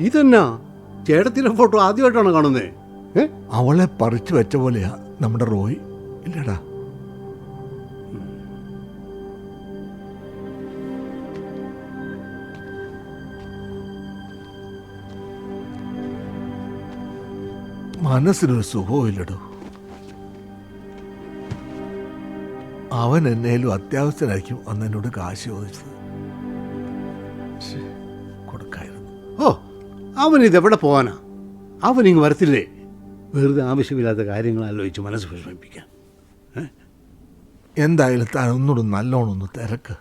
ഇതെന്നാ ചേട്ടത്തിൻ്റെ ഫോട്ടോ ആദ്യമായിട്ടാണ് കാണുന്നേ? അവളെ പറിച്ചു വെച്ച പോലെയാ നമ്മുടെ റോയ്, ഇല്ലടാ? മനസ്സിനൊരു സുഖവും ഇല്ലടോ. അവൻ എന്നേലും അത്യാവശ്യമായിരിക്കും അന്ന് എന്നോട് കാശ് ചോദിച്ചത്. കൊടുക്കായിരുന്നു. ഓ, അവനിതെവിടെ പോവാനാ? അവനിങ്ങ് വരത്തില്ലേ? വെറുതെ ആവശ്യമില്ലാത്ത കാര്യങ്ങൾ ആലോചിച്ച് മനസ്സ് വിഷമിപ്പിക്കാൻ. എന്തായാലും താൻ ഒന്നുകൂടെ നല്ലോണം ഒന്ന് തിരക്ക്.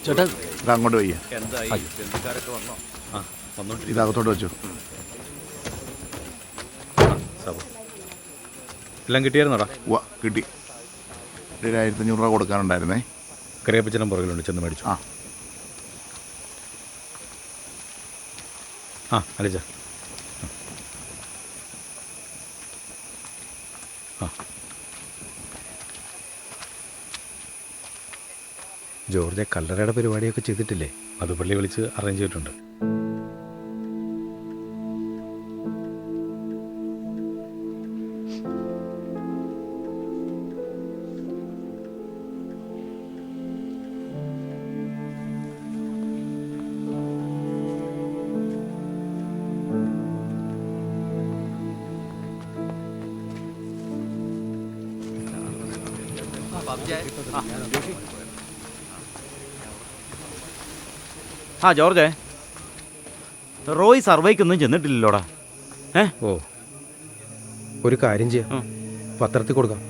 ചേട്ടാ അങ്ങോട്ട് വയ്യ, ഇതകത്തോട്ട് വെച്ചു. എല്ലാം കിട്ടിയായിരുന്നോടാ? കിട്ടി. 1500 രൂപ കൊടുക്കാനുണ്ടായിരുന്നേ. കറിയപ്പച്ചനം പുറകിലുണ്ട്, ചെന്ന് മേടിച്ചു. അലിച്ച ജോർജ് കല്ലറയുടെ പരിപാടിയൊക്കെ ചെയ്തിട്ടില്ലേ? അത് പള്ളി വിളിച്ച് അറേഞ്ച് ചെയ്തിട്ടുണ്ട്. ജോർജേ, റോയ് സർവേക്കൊന്നും ചെന്നിട്ടില്ലല്ലോടാ. ഓ, ഒരു കാര്യം ചെയ്യാം, പത്രത്തിൽ കൊടുക്കാം.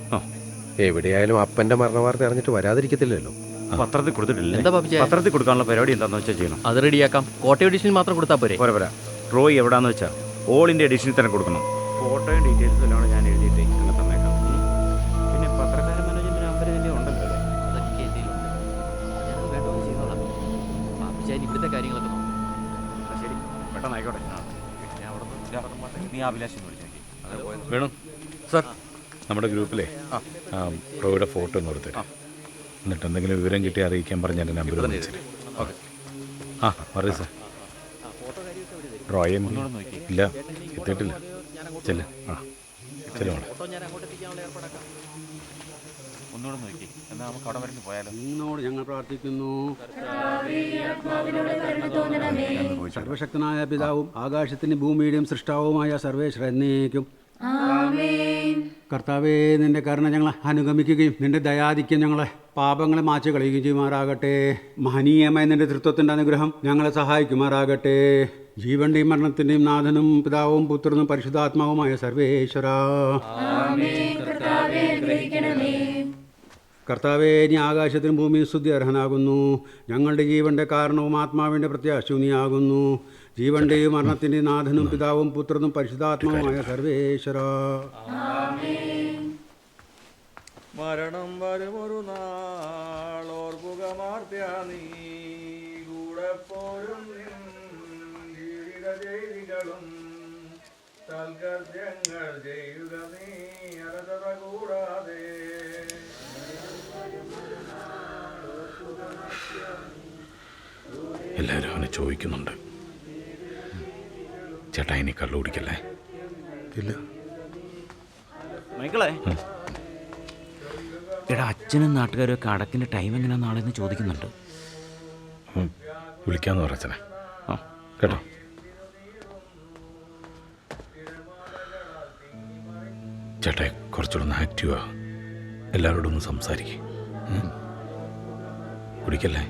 എവിടെയായാലും അപ്പൻ്റെ മരണവാർത്ത അറിഞ്ഞിട്ട് വരാതിരിക്കത്തില്ലല്ലോ. പത്രത്തിൽ കൊടുത്തിട്ടില്ല. എന്താ പത്രത്തിൽ കൊടുക്കാനുള്ള പരിപാടി എന്താണെന്ന് വെച്ചാൽ ചെയ്യണം. അത് റെഡിയാക്കാം. കോട്ടയം എഡിഷനിൽ മാത്രം കൊടുത്താൽ പോരെ? പോരാ, റോയ് എവിടാന്ന് വെച്ചാൽ ഓൾ ഇന്ത്യ എഡിഷനിൽ തന്നെ കൊടുക്കണം. ഫോട്ടോയും ഡീറ്റെയിൽസും എല്ലാം ഞാൻ എഴുതിയിട്ട് അങ്ങനെ തന്നേക്കാം. പിന്നെ പത്രക്കാരൻ മാനേജ്മെൻറ്റ് നമ്പർ തന്നെ ഉണ്ടല്ലോ അല്ലേ? അതൊക്കെ എൻ്റെ ഇവിടുത്തെ കാര്യങ്ങളൊക്കെ ശരി, പെട്ടെന്ന് ആയിക്കോട്ടെ. വേണം സാർ, നമ്മുടെ ഗ്രൂപ്പിലെ റോയുടെ ഫോട്ടോ ഒന്ന് കൊടുത്തേ. എന്നിട്ട് എന്തെങ്കിലും വിവരം കിട്ടി അറിയിക്കാൻ പറഞ്ഞ എൻ്റെ നമ്പർ വിളിച്ചേ. പറയൂ സാർ. റോയെ ഇല്ല, എത്തിയിട്ടില്ല. ചെല്ല്. ചെല്ലുവാണ്. നിന്നോട് ഞങ്ങൾ പ്രാർത്ഥിക്കുന്നു. സർവശക്തനായ പിതാവും ആകാശത്തിൻ്റെ ഭൂമിയുടെയും സൃഷ്ടാവുമായ സർവേശ്വരനേക്കും കർത്താവേ, നിന്റെ കരുണ ഞങ്ങളെ അനുഗമിക്കുകയും നിന്റെ ദയാധിക്യം ഞങ്ങളെ പാപങ്ങളെ മാച്ചു കളയുകയും ചെയ്യുമാറാകട്ടെ. മഹനീയമായ നിന്റെ തൃത്വത്തിൻ്റെ അനുഗ്രഹം ഞങ്ങളെ സഹായിക്കുമാറാകട്ടെ. ജീവന്റെയും മരണത്തിൻ്റെയും നാഥനും പിതാവും പുത്രനും പരിശുദ്ധാത്മാവുമായ സർവേശ്വര, കർത്താവേ, നീ ആകാശത്തിനും ഭൂമിയും സ്തുതി അർഹനാകുന്നു. ഞങ്ങളുടെ ജീവന്റെ കാരണവും ആത്മാവിൻ്റെ പ്രത്യാശവും നീയാകുന്നു. ജീവന്റെയും മരണത്തിൻ്റെയും നാഥനും പിതാവും പുത്രനും പരിശുദ്ധാത്മാവുമായ സർവേശ്വര. മരണം വരുമൊരു നാളോർപ്പുകമാർത്തിയ നീ കൂടെപ്പോഴും ജീവിത ചെയ്തികളും സൽകൃത്യങ്ങൾ ചെയ്യുക നീ അർഹത കൂടാതെ. എല്ലാവരും അവനെ ചോദിക്കുന്നുണ്ട്. ചേട്ടാ, ഇനി കള്ളു കുടിക്കല്ലേ? ഇല്ല. മൈക്കിളേ, എടാ, അച്ഛനും നാട്ടുകാരും ഒക്കെ അടക്കിൻ്റെ ടൈം എങ്ങനെയാ നാളെ എന്ന് ചോദിക്കുന്നുണ്ട്. വിളിക്കാമെന്ന് പറ അച്ഛനെ. കേട്ടോ. ചേട്ടാ, കുറച്ചുകൂടെ ഒന്ന് ആക്റ്റീവാ. എല്ലാവരോടും ഒന്ന് സംസാരിക്കും. കുടിക്കല്ലേ?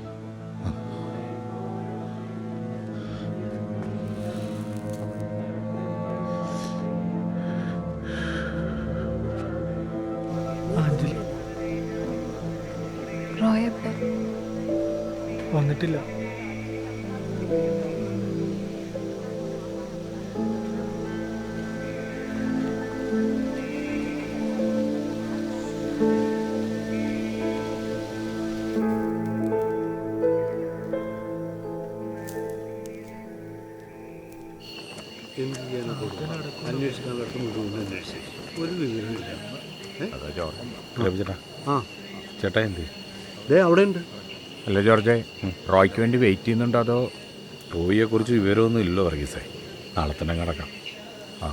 മായ വന്നിട്ടില്ല. എന്ത് ചെയ്യാനാ കൊടുക്കുക? അന്വേഷിക്കാൻ അടുത്ത് മുഴുവൻ അന്വേഷിച്ചു, ഒരു വിവരമില്ല. അതാ ജോർജ്. ചേട്ടാ ആ ചേട്ടാ എന്ത് ദേ അവിടെ ഉണ്ട്. അല്ല ജോർജെ, റോയ്ക്ക് വേണ്ടി വെയിറ്റ് ചെയ്യുന്നുണ്ടോ അതോ? റോയിയെക്കുറിച്ച് വിവരമൊന്നും ഇല്ലോ വർഗീസേ. നാളെ തന്നെ കിടക്കാം. ആ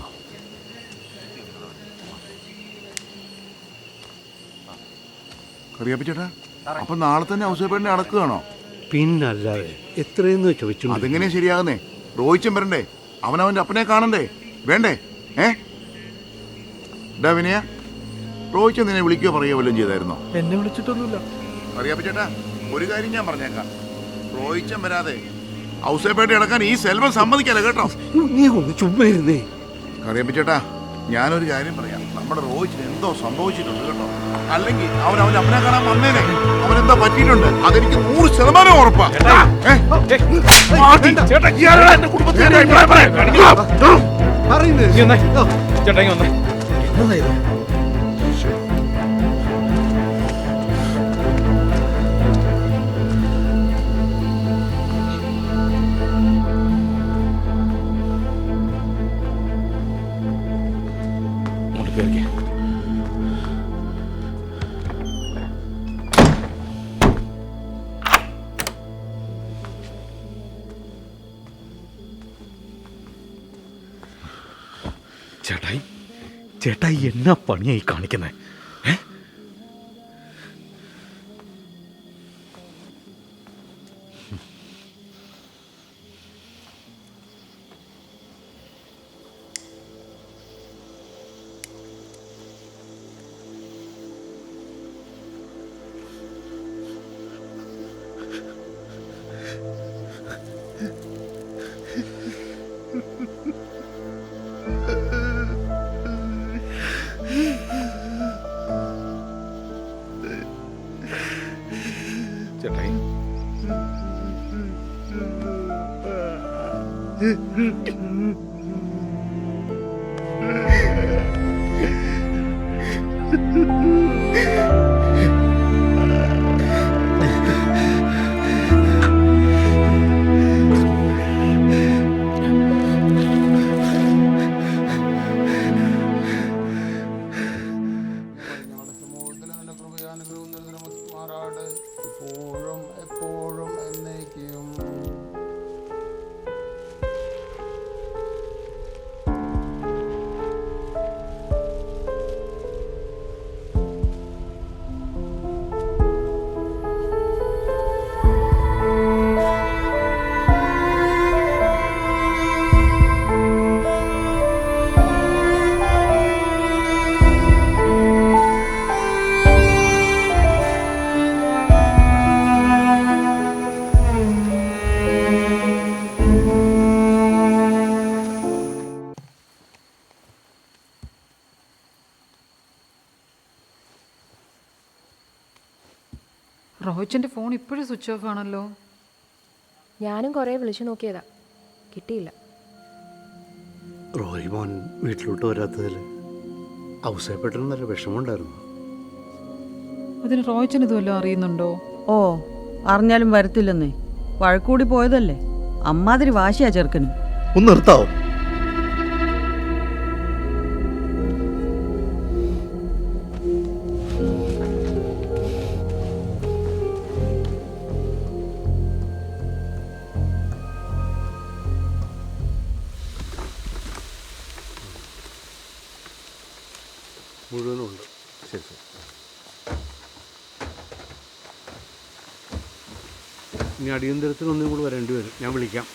കറിയാപ്പി ചേട്ടാ, അപ്പൊ നാളെ തന്നെ ഔസേപ്പേട്ടനെ അടക്കുകയാണോ? പിന്നല്ലാതെ എത്രയെന്ന് ചോദിച്ചു. അതെങ്ങനെയാ ശരിയാകുന്നേ? റോയിച്ചൻ വരണ്ടേ? അവനവൻ്റെ അപ്പനെ കാണണ്ടേ? വേണ്ടേ? ഡാ വിനയ, റോയിച്ചൻ നിന്നെ വിളിക്കുകയോ പറയുകയോ വല്ലതും ചെയ്തായിരുന്നോ? എന്നെ വിളിച്ചിട്ടൊന്നുമില്ല. അറിയാപ്പ ചേട്ടാ, ഒരു കാര്യം ഞാൻ പറഞ്ഞേക്കാം. റോയിച്ചൻ വരാതെ ഔസേപ്പേട്ട അടക്കാൻ ഈ സെൽവൻ സമ്മതിക്കല്ല കേട്ടോ. നീ ഒന്ന് ചുമ്മാ ഇരുന്നേ. അറിയാപ്പ ചേട്ടാ, ഞാനൊരു കാര്യം പറയാം. നമ്മുടെ റോയിച്ചിന് എന്തോ സംഭവിച്ചിട്ടുണ്ട് കേട്ടോ. അല്ലെങ്കിൽ അവൻ അവൻ്റെ അപ്പനെ കാണാൻ വന്നേനെ. അവനെന്തോ പറ്റിയിട്ടുണ്ട്, അതെനിക്ക് 100% ഉറപ്പാ. ചേട്ടാ ഇങ്ങ് വന്നേ. അങ്ങോട്ട് കയറിക്കേ. ചേട്ടായി, ചേട്ടായി എന്നാ പണിയായി കാണിക്കുന്നേ? ചേട്ടായി, ഇപ്പോഴും എപ്പോഴും എന്നേക്കും. റോഹിച്ചിന്റെ ഫോൺ ഇപ്പോഴും സ്വിച്ച് ഓഫ് ആണല്ലോ. ഞാനും കുറേ വിളിച്ചു നോക്കിയതാ, കിട്ടിയില്ല. റോയ് മോൻ വീട്ടിലോട്ട് വരാത്തതിൽ ഔസേപ്പേട്ടന് നല്ല വിഷമമുണ്ടായിരുന്നു. അതിന് റോഹിച്ചൻ ഇതുവല്ലോ അറിയുന്നുണ്ടോ? ഓ, അറിഞ്ഞാലും വരത്തില്ലെന്നേ. വഴക്കൂടി പോയതല്ലേ. അമ്മാതിരി വാശിയാ ചെറുക്കന്. ഒന്ന് നിർത്താവോ? മുഴുവനുണ്ട്. ശരി ശരി. ഇനി അടിയന്തരത്തിന് ഒന്നും കൂടി വരേണ്ടി വരും. ഞാൻ വിളിക്കാം.